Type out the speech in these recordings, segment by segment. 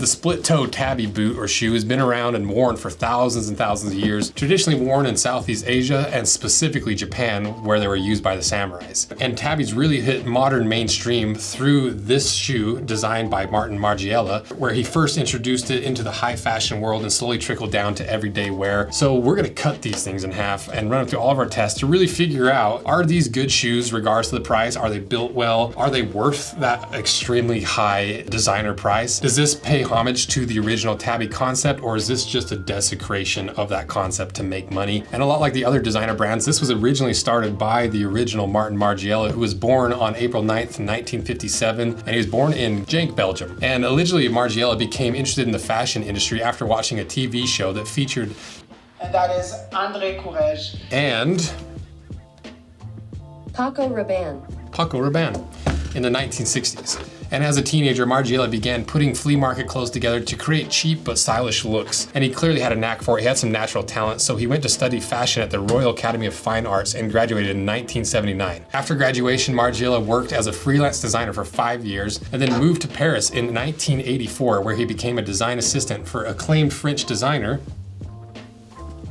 The split-toe Tabi boot or shoe has been around and worn for thousands and thousands of years, traditionally worn in Southeast Asia and specifically Japan, where they were used by the samurais. And Tabis really hit modern mainstream through this shoe designed by Maison Margiela, where he first introduced it into the high fashion world and slowly trickled down to everyday wear. So we're gonna cut these things in half and run through all of our tests to really figure out, are these good shoes regardless of the price? Are they built well? Are they worth that extremely high designer price? Does this pay homage to the original Tabi concept, or is this just a desecration of that concept to make money? And a lot like the other designer brands, this was originally started by the original Maison Margiela, who was born on April 9th, 1957, and he was born in Genk, Belgium. And originally Margiela became interested in the fashion industry after watching a TV show that featured, and that is André Courrèges and Paco Rabanne in the 1960s. And as a teenager, Margiela began putting flea market clothes together to create cheap but stylish looks. And he clearly had a knack for it. He had some natural talent, so he went to study fashion at the Royal Academy of Fine Arts and graduated in 1979. After graduation, Margiela worked as a freelance designer for 5 years and then moved to Paris in 1984, where he became a design assistant for acclaimed French designer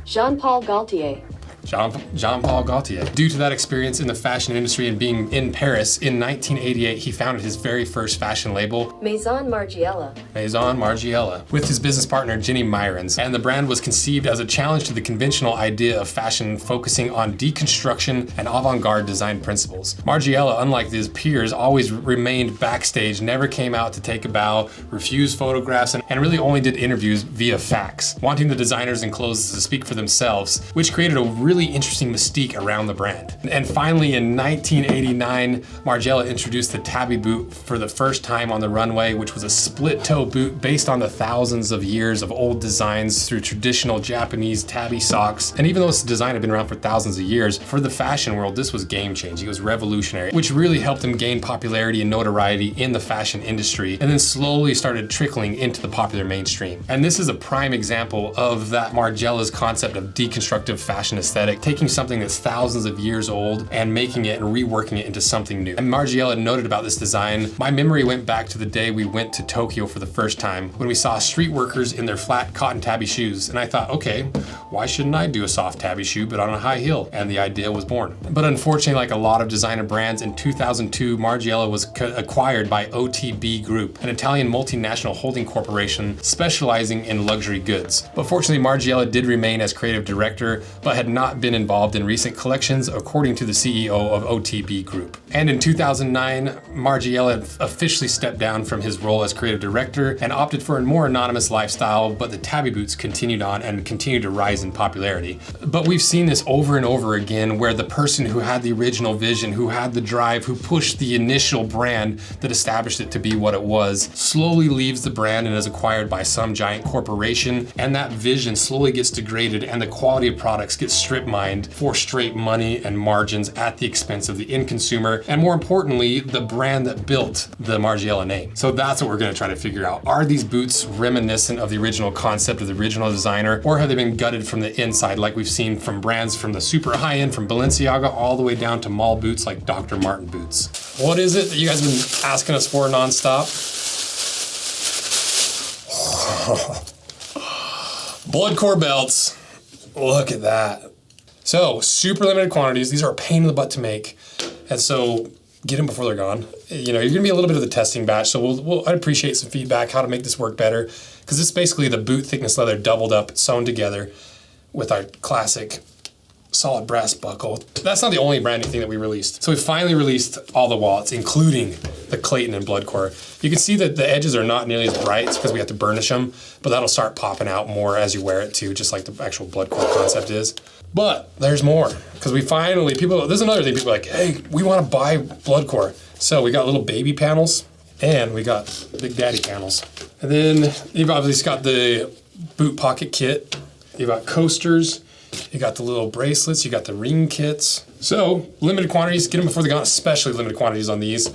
Jean-Paul Gaultier. Jean-Paul Gaultier. Due to that experience in the fashion industry and being in Paris, in 1988, he founded his very first fashion label, Maison Margiela. With his business partner, Ginny Myrons. And the brand was conceived as a challenge to the conventional idea of fashion, focusing on deconstruction and avant-garde design principles. Margiela, unlike his peers, always remained backstage, never came out to take a bow, refused photographs, and really only did interviews via fax, wanting the designers and clothes to speak for themselves, which created a really interesting mystique around the brand. And finally, in 1989, Margiela introduced the Tabi boot for the first time on the runway, which was a split-toe boot based on the thousands of years of old designs through traditional Japanese Tabi socks. And even though this design had been around for thousands of years, for the fashion world, this was game-changing. It was revolutionary, which really helped him gain popularity and notoriety in the fashion industry, and then slowly started trickling into the popular mainstream. And this is a prime example of that Margiela's concept of deconstructive fashion aesthetic, taking something that's thousands of years old and making it and reworking it into something new. And Margiela noted about this design, my memory went back to the day we went to Tokyo for the first time, when we saw street workers in their flat cotton Tabi shoes. And I thought, okay, why shouldn't I do a soft Tabi shoe but on a high heel? And the idea was born. But unfortunately, like a lot of designer brands, in 2002, Margiela was acquired by OTB Group, an Italian multinational holding corporation specializing in luxury goods. But fortunately, Margiela did remain as creative director, but had not been involved in recent collections, according to the CEO of OTB Group. And in 2009, Margiela officially stepped down from his role as creative director and opted for a more anonymous lifestyle, but the Tabi boots continued on and continued to rise in popularity. But we've seen this over and over again, where the person who had the original vision, who had the drive, who pushed the initial brand that established it to be what it was, slowly leaves the brand and is acquired by some giant corporation, and that vision slowly gets degraded and the quality of products gets stripped mined for straight money and margins at the expense of the end consumer, and more importantly, the brand that built the Margiela name. So that's what we're gonna try to figure out. Are these boots reminiscent of the original concept of the original designer, or have they been gutted from the inside, like we've seen from brands from the super high end, from Balenciaga, all the way down to mall boots like Dr. Martin boots? What is it that you guys have been asking us for nonstop? Blood core belts. Look at that. So, super limited quantities. These are a pain in the butt to make. And so, get them before they're gone. You know, you're gonna be a little bit of the testing batch, so I'd appreciate some feedback, how to make this work better. Because this is basically the boot thickness leather doubled up, sewn together with our classic solid brass buckle. That's not the only brand new thing that we released. So we finally released all the wallets, including the Clayton and Bloodcore. You can see that the edges are not nearly as bright. It's because we have to burnish them, but that'll start popping out more as you wear it too, just like the actual Bloodcore concept is. But there's more, because we finally, there's another thing, people are like, hey, we want to buy Bloodcore. So we got little baby panels, and we got Big Daddy panels. And then you've obviously got the boot pocket kit. You've got coasters. You got the little bracelets. You got the ring kits. So limited quantities, get them before they're gone, especially limited quantities on these.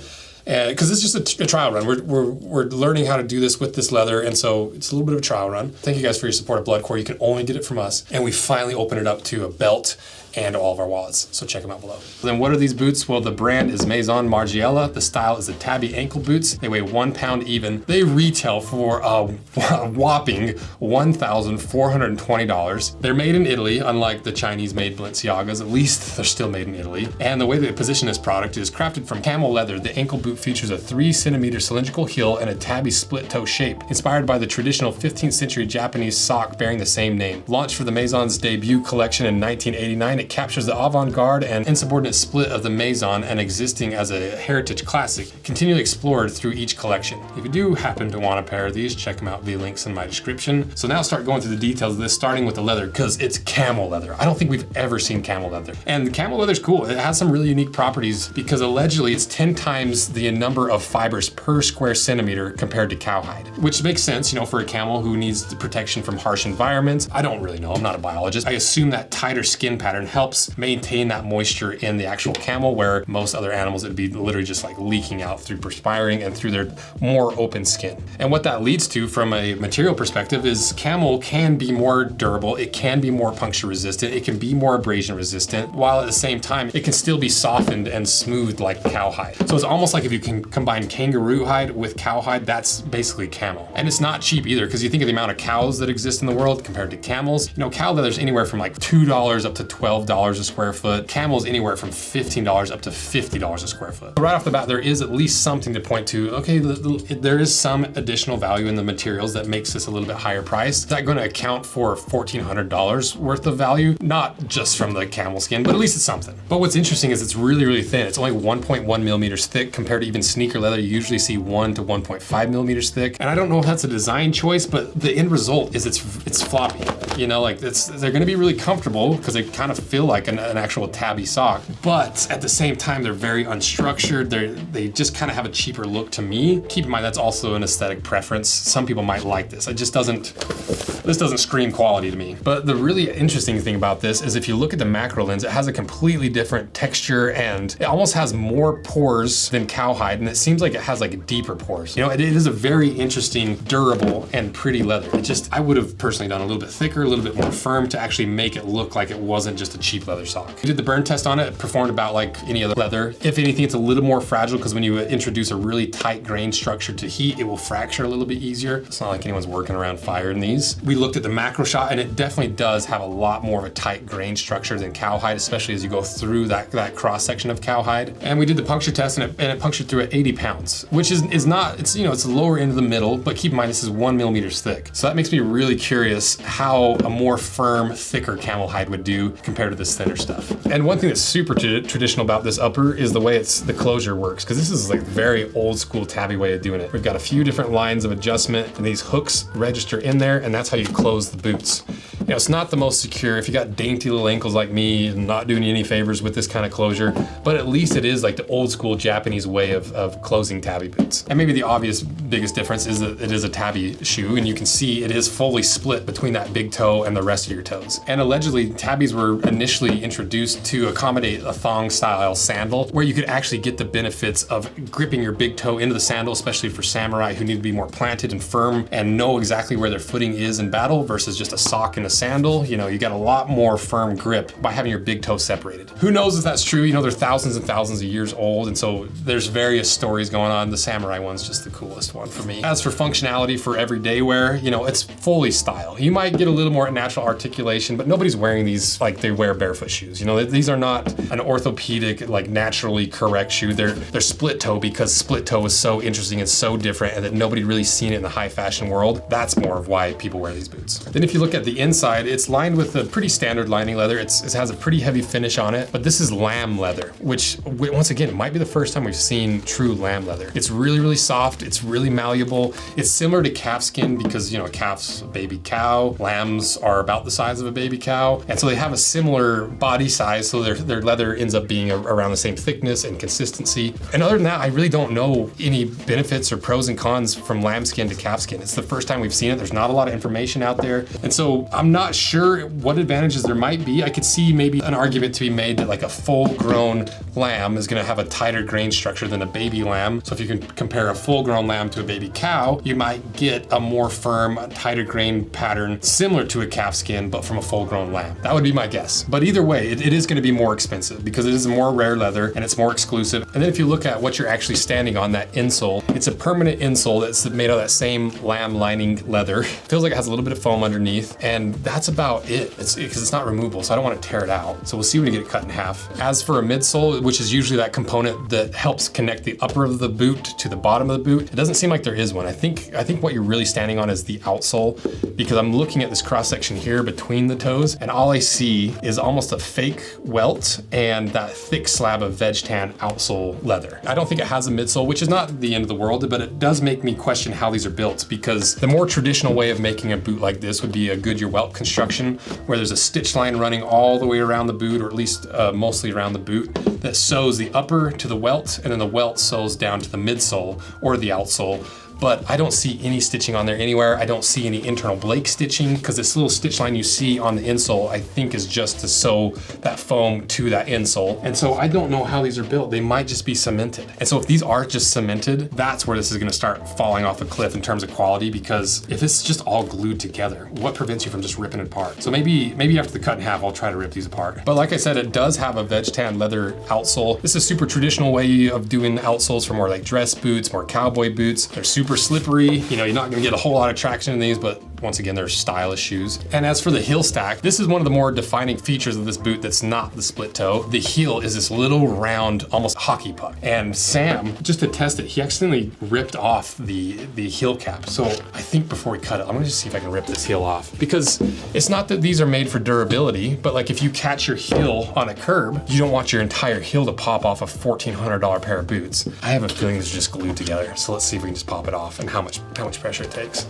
Because it's just a trial run. We're learning how to do this with this leather, and so it's a little bit of a trial run. Thank you guys for your support of Bloodcore. You can only get it from us. And we finally opened it up to a belt and all of our wallets. So check them out below. Then what are these boots? Well, the brand is Maison Margiela. The style is the Tabi ankle boots. They weigh 1 pound even. They retail for a whopping $1,420. They're made in Italy, unlike the Chinese-made Balenciagas. At least they're still made in Italy. And the way they position this product is crafted from camel leather. The ankle boot features a 3-centimeter cylindrical heel and a Tabi split toe shape, inspired by the traditional 15th century Japanese sock bearing the same name. Launched for the Maison's debut collection in 1989, it captures the avant-garde and insubordinate split of the Maison and existing as a heritage classic, continually explored through each collection. If you do happen to want a pair of these, check them out via links in my description. So now start going through the details of this, starting with the leather, because it's camel leather. I don't think we've ever seen camel leather. And the camel leather's cool. It has some really unique properties because allegedly it's 10 times the number of fibers per square centimeter compared to cowhide, which makes sense, you know, for a camel who needs the protection from harsh environments. I don't really know, I'm not a biologist. I assume that tighter skin pattern helps maintain that moisture in the actual camel, where most other animals it'd be literally just like leaking out through perspiring and through their more open skin. And what that leads to from a material perspective is camel can be more durable, it can be more puncture resistant, it can be more abrasion resistant, while at the same time it can still be softened and smoothed like cowhide. So it's almost like if you can combine kangaroo hide with cowhide, that's basically camel. And it's not cheap either, because you think of the amount of cows that exist in the world compared to camels. You know, cow leather's anywhere from like $2 up to $12 a square foot. Camel's anywhere from $15 up to $50 a square foot. Right off the bat, there is at least something to point to. Okay, there is some additional value in the materials that makes this a little bit higher priced. Is that going to account for $1,400 worth of value? Not just from the camel skin, but at least it's something. But what's interesting is it's really, really thin. It's only 1.1 millimeters thick compared to even sneaker leather. You usually see 1 to 1.5 millimeters thick. And I don't know if that's a design choice, but the end result is it's floppy. You know, like they're gonna be really comfortable because they kind of feel like an actual Tabi sock, but at the same time, they're very unstructured. They just kind of have a cheaper look to me. Keep in mind, that's also an aesthetic preference. Some people might like this. This doesn't scream quality to me. But the really interesting thing about this is if you look at the macro lens, it has a completely different texture and it almost has more pores than cowhide, and it seems like it has like deeper pores. You know, it is a very interesting, durable, and pretty leather. I would have personally done a little bit thicker, a little bit more firm to actually make it look like it wasn't just a cheap leather sock. We did the burn test on it. It performed about like any other leather. If anything, it's a little more fragile because when you introduce a really tight grain structure to heat, it will fracture a little bit easier. It's not like anyone's working around fire in these. We looked at the macro shot and it definitely does have a lot more of a tight grain structure than cowhide, especially as you go through that cross section of cowhide. And we did the puncture test and it punctured through at 80 pounds, which is not, it's, you know, it's the lower end of the middle, but keep in mind this is 1 millimeter thick. So that makes me really curious how a more firm, thicker camel hide would do compared to this thinner stuff. And one thing that's super traditional about this upper is the way the closure works, because this is like very old school Tabi way of doing it. We've got a few different lines of adjustment and these hooks register in there, and that's how you close the boots. You know, it's not the most secure if you got dainty little ankles like me, not doing you any favors with this kind of closure, but at least it is like the old school Japanese way of closing Tabi boots. And maybe the obvious biggest difference is that it is a Tabi shoe, and you can see it is fully split between that big toe and the rest of your toes. And allegedly Tabis were initially introduced to accommodate a thong style sandal where you could actually get the benefits of gripping your big toe into the sandal, especially for samurai who need to be more planted and firm and know exactly where their footing is in battle versus just a sock and a sandal. You know, you got a lot more firm grip by having your big toe separated. Who knows if that's true? You know, they're thousands and thousands of years old, and so there's various stories going on. The samurai one's just the coolest one for me. As for functionality for everyday wear, you know, it's fully style. You might get a little more natural articulation, but nobody's wearing these like they wear barefoot shoes. You know, these are not an orthopedic, like naturally correct shoe. They're split toe because split toe is so interesting and so different, and that nobody really seen it in the high fashion world. That's more of why people wear these boots. Then if you look at the inside, it's lined with a pretty standard lining leather. It has a pretty heavy finish on it, but this is lamb leather, which once again, it might be the first time we've seen true lamb leather. It's really, really soft. It's really malleable. It's similar to calf skin because, you know, a calf's a baby cow. Lambs are about the size of a baby cow. And so they have a similar body size, so their leather ends up being around the same thickness and consistency. And other than that, I really don't know any benefits or pros and cons from lamb skin to calf skin. It's the first time we've seen it. There's not a lot of information out there. And so I'm I'm not sure what advantages there might be. I could see maybe an argument to be made that like a full-grown lamb is gonna have a tighter grain structure than a baby lamb. So if you can compare a full-grown lamb to a baby cow, you might get a more firm, tighter grain pattern similar to a calfskin, but from a full-grown lamb. That would be my guess. But either way, it is gonna be more expensive because it is a more rare leather and it's more exclusive. And then if you look at what you're actually standing on, that insole, it's a permanent insole that's made out of that same lamb lining leather. Feels like it has a little bit of foam underneath, and that's about it. Because it's not removable, so I don't want to tear it out. So we'll see when you get it cut in half. As for a midsole, which is usually that component that helps connect the upper of the boot to the bottom of the boot, it doesn't seem like there is one. I think what you're really standing on is the outsole, because I'm looking at this cross section here between the toes, and all I see is almost a fake welt and that thick slab of veg tan outsole leather. I don't think it has a midsole, which is not the end of the world, but it does make me question how these are built, because the more traditional way of making a boot like this would be a Goodyear welt construction, where there's a stitch line running all the way around the boot, or at least mostly around the boot, that sews the upper to the welt, and then the welt sews down to the midsole or the outsole. But I don't see any stitching on there anywhere. I don't see any internal Blake stitching, because this little stitch line you see on the insole, I think is just to sew that foam to that insole. And so I don't know how these are built. They might just be cemented. And so if these are just cemented, that's where this is gonna start falling off a cliff in terms of quality, because if it's just all glued together, what prevents you from just ripping it apart? So maybe after the cut in half, I'll try to rip these apart. But like I said, it does have a veg tan leather outsole. This is a super traditional way of doing outsoles for more like dress boots, more cowboy boots. They're super slippery. You know, you're not gonna get a whole lot of traction in these, but once again, they're stylish shoes. And as for the heel stack, this is one of the more defining features of this boot that's not the split toe. The heel is this little round, almost hockey puck. And Sam, just to test it, he accidentally ripped off the heel cap. So I think before we cut it, I'm gonna just see if I can rip this heel off. Because it's not that these are made for durability, but like if you catch your heel on a curb, you don't want your entire heel to pop off a $1,400 pair of boots. I have a feeling these are just glued together. So let's see if we can just pop it off and how much pressure it takes.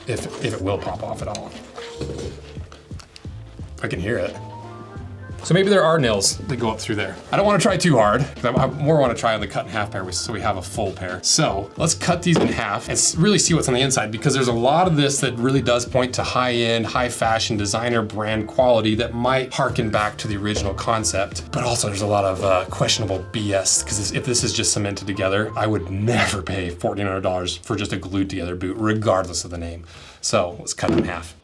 If it will pop off at all. I can hear it. So maybe there are nails that go up through there. I don't want to try too hard. I more want to try on the cut in half pair so we have a full pair. So let's cut these in half and really see what's on the inside, because there's a lot of this that really does point to high-end, high-fashion designer brand quality that might harken back to the original concept. But also there's a lot of questionable BS, because if this is just cemented together, I would never pay $1,400 for just a glued together boot, regardless of the name. So let's cut it in half.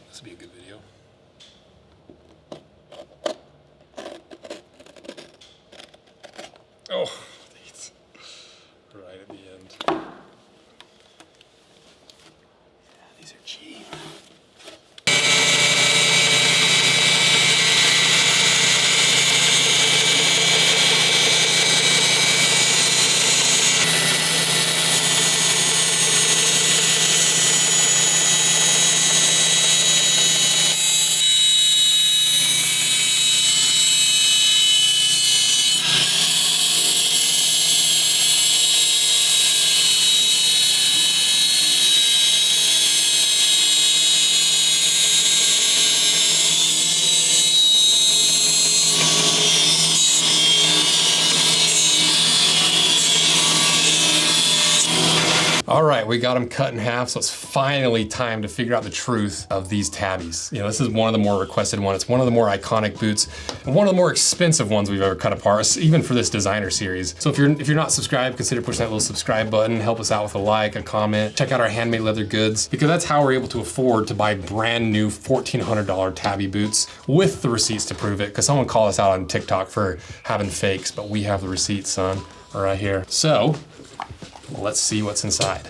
This will be a good video. Oh, it's right at the end. Yeah, these are cheap. All right, we got them cut in half, so it's finally time to figure out the truth of these tabbies. You know, this is one of the more requested ones. It's one of the more iconic boots, and one of the more expensive ones we've ever cut apart, even for this designer series. So if you're not subscribed, consider pushing that little subscribe button, help us out with a like, a comment, check out our handmade leather goods, because that's how we're able to afford to buy brand new $1,400 tabby boots with the receipts to prove it, because someone called us out on TikTok for having fakes, but we have the receipts, son, right here. So, let's see what's inside.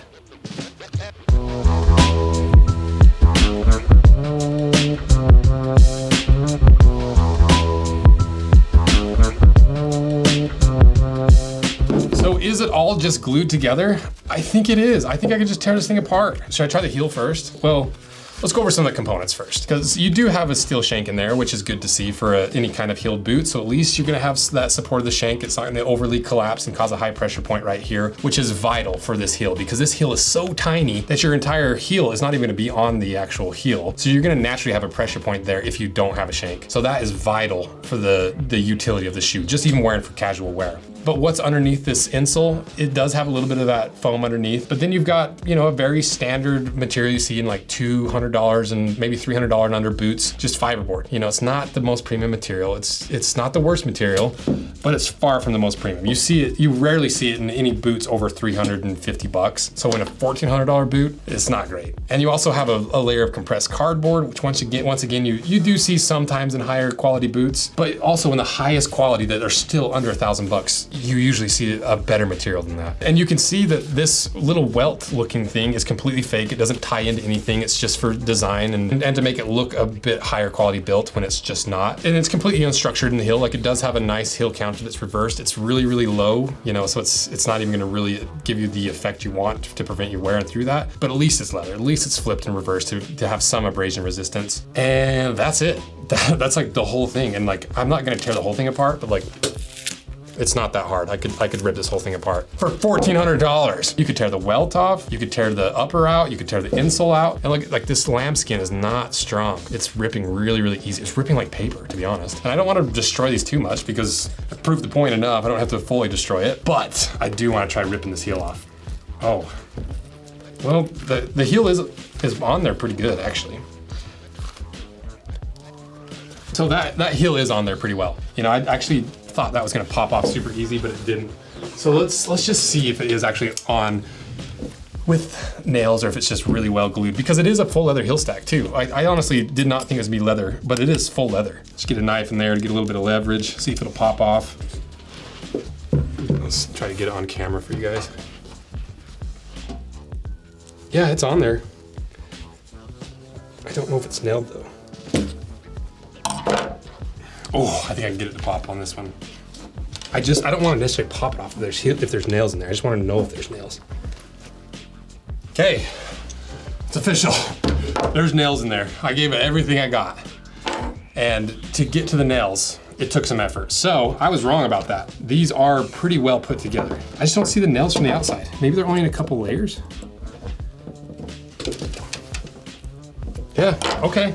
So is it all just glued together? I think it is. I think I can just tear this thing apart. Should I try the heel first? Well, let's go over some of the components first, because you do have a steel shank in there, which is good to see for any kind of heeled boot. So at least you're gonna have that support of the shank. It's not gonna overly collapse and cause a high pressure point right here, which is vital for this heel, because this heel is so tiny that your entire heel is not even gonna be on the actual heel. So you're gonna naturally have a pressure point there if you don't have a shank. So that is vital for the utility of the shoe, just even wearing for casual wear. But what's underneath this insole, it does have a little bit of that foam underneath, but then you've got, you know, a very standard material you see in like $200 and maybe $300 and under boots, just fiberboard. You know, it's not the most premium material. It's not the worst material, but it's far from the most premium. You see it, you rarely see it in any boots over 350 bucks. So in a $1,400 boot, it's not great. And you also have a layer of compressed cardboard, which once again, you do see sometimes in higher quality boots, but also in the highest quality that are still under $1,000, you usually see a better material than that. And you can see that this little welt looking thing is completely fake. It doesn't tie into anything. It's just for design and to make it look a bit higher quality built when it's just not. And it's completely unstructured in the heel. Like, it does have a nice heel counter that's reversed. It's really, really low, you know, so it's not even gonna really give you the effect you want to prevent you wearing through that. But at least it's leather. At least it's flipped and reversed to have some abrasion resistance. And that's it. That's like the whole thing. And like, I'm not gonna tear the whole thing apart, but like, it's not that hard. I could rip this whole thing apart. For $1,400, you could tear the welt off, you could tear the upper out, you could tear the insole out. And look, like this lambskin is not strong. It's ripping really, really easy. It's ripping like paper, to be honest. And I don't want to destroy these too much because I've proved the point enough. I don't have to fully destroy it, but I do want to try ripping this heel off. Oh, well, the heel is on there pretty good, actually. So that heel is on there pretty well. You know, I actually thought that was gonna pop off super easy, but it didn't. So let's just see if it is actually on with nails or if it's just really well glued, because it is a full leather heel stack too. I honestly did not think it was gonna be leather, but it is full leather. Just get a knife in there to get a little bit of leverage, see if it'll pop off. Let's try to get it on camera for you guys. Yeah, it's on there. I don't know if it's nailed though. Oh, I think I can get it to pop on this one. I don't want to necessarily pop it off if there's nails in there. I just want to know if there's nails. Okay, it's official. There's nails in there. I gave it everything I got. And to get to the nails, it took some effort. So I was wrong about that. These are pretty well put together. I just don't see the nails from the outside. Maybe they're only in a couple layers. Yeah, okay.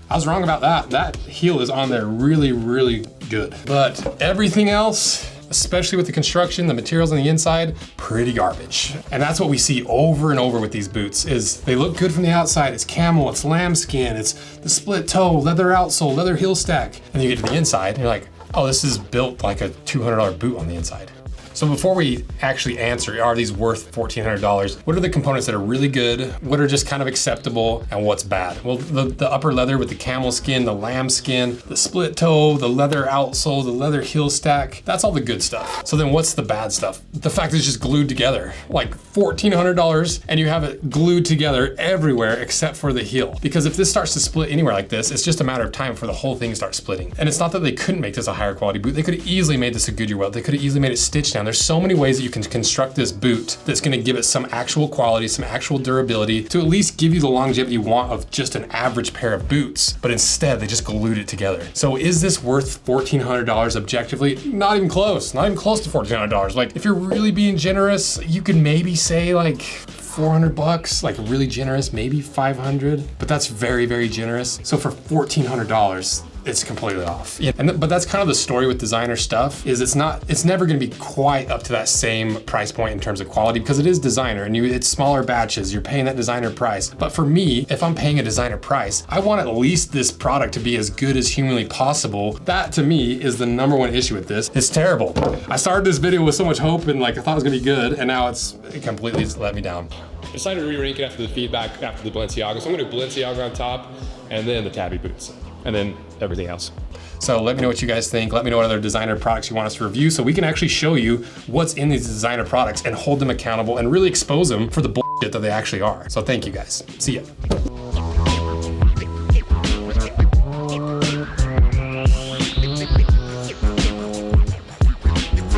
I was wrong about that. That heel is on there really, really good. But everything else, especially with the construction, the materials on the inside, pretty garbage. And that's what we see over and over with these boots, is they look good from the outside. It's camel, it's lambskin, it's the split toe, leather outsole, leather heel stack. And you get to the inside and you're like, oh, this is built like a $200 boot on the inside. So before we actually answer, are these worth $1,400? What are the components that are really good? What are just kind of acceptable, and what's bad? Well, the upper leather with the camel skin, the lamb skin, the split toe, the leather outsole, the leather heel stack, that's all the good stuff. So then what's the bad stuff? The fact that it's just glued together, like $1,400, and you have it glued together everywhere except for the heel. Because if this starts to split anywhere like this, it's just a matter of time before the whole thing starts splitting. And it's not that they couldn't make this a higher quality boot. They could have easily made this a Goodyear welt. They could have easily made it stitched down. There's so many ways that you can construct this boot that's gonna give it some actual quality, some actual durability, to at least give you the longevity you want of just an average pair of boots. But instead, they just glued it together. So is this worth $1,400 objectively? Not even close. Not even close to $1,400. Like, if you're really being generous, you could maybe say like $400, like really generous, maybe 500, but that's very, very generous. So for $1,400, it's completely off. Yeah. But that's kind of the story with designer stuff, is it's never gonna be quite up to that same price point in terms of quality, because it is designer and it's smaller batches, you're paying that designer price. But for me, if I'm paying a designer price, I want at least this product to be as good as humanly possible. That to me is the #1 issue with this. It's terrible. I started this video with so much hope and like I thought it was gonna be good, and now it completely let me down. I decided to re-rank it after the feedback after the Balenciaga. So I'm gonna do Balenciaga on top and then the Tabi boots and then everything else. So let me know what you guys think. Let me know what other designer products you want us to review so we can actually show you what's in these designer products and hold them accountable and really expose them for the bullshit that they actually are. So thank you guys. See ya.